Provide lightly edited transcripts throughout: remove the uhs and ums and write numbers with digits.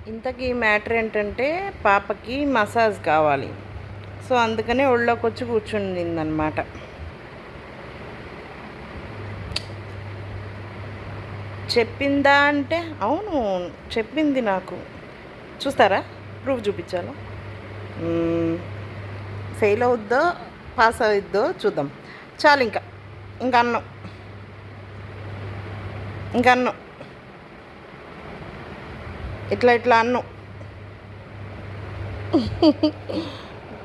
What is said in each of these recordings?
ఇంతకీ మ్యాటర్ ఏంటంటే పాపకి మసాజ్ కావాలి. సో అందుకనే ఒళ్ళోకి వచ్చి కూర్చుండిందనమాట. చెప్పిందా అంటే అవును, చెప్పింది నాకు. చూస్తారా? ప్రూఫ్ చూపించాలా? ఫెయిల్ అవుద్దో పాస్ అవుద్దో చూద్దాం. చాలు, ఇంకా అన్నం, ఇంకా అన్నం, ఇట్లా అన్నం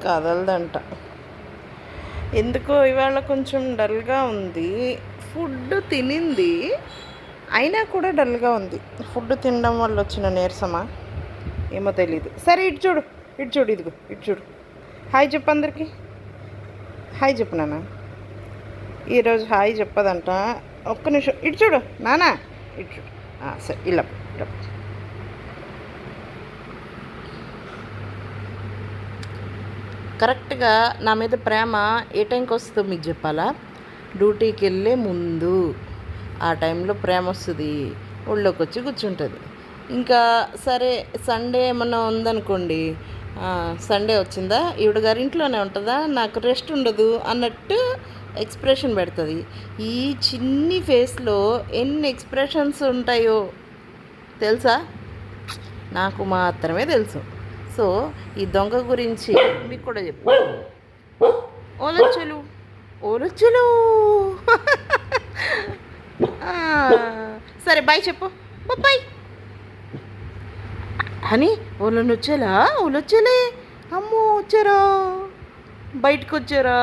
కదలదంట. ఎందుకో ఇవాళ కొంచెం డల్గా ఉంది. ఫుడ్ తినింది అయినా కూడా డల్గా ఉంది. ఫుడ్ తినడం వల్ల వచ్చిన నీరసమా ఏమో తెలీదు. సరే ఇటు చూడు, ఇదిగో ఇటు చూడు. హాయ్ చెప్పు అందరికి, హాయ్ చెప్పు నాన్న. ఈరోజు హాయ్ చెప్పదంట. ఒక్క నిమిషం ఇటు చూడు నానా, ఇటు చూడు. సరే ఇలా కరెక్ట్గా నా మీద ప్రేమ ఏ టైంకి వస్తుందో మీకు చెప్పాలా? డ్యూటీకి వెళ్ళే ముందు ఆ టైంలో ప్రేమ వస్తుంది, ఒళ్ళోకి వచ్చి కూర్చుంటుంది. ఇంకా సరే సండే ఏమన్నా ఉందనుకోండి, సండే వచ్చిందా ఈవిడ గారి ఇంట్లోనే ఉంటుందా, నాకు రెస్ట్ ఉండదు అన్నట్టు ఎక్స్ప్రెషన్ పెడుతుంది. ఈ చిన్ని ఫేస్లో ఎన్ని ఎక్స్ప్రెషన్స్ ఉంటాయో తెలుసా? నాకు మాత్రమే తెలుసు. సో ఈ దొంగ గురించి మీకు కూడా చెప్పు. ఓలొచ్చులు ఓలొచ్చులు సరే బాయ్ చెప్పు, బాయ్ అని. ఓలొచ్చేలే, అమ్మో వచ్చారా, బయటకు వచ్చారా.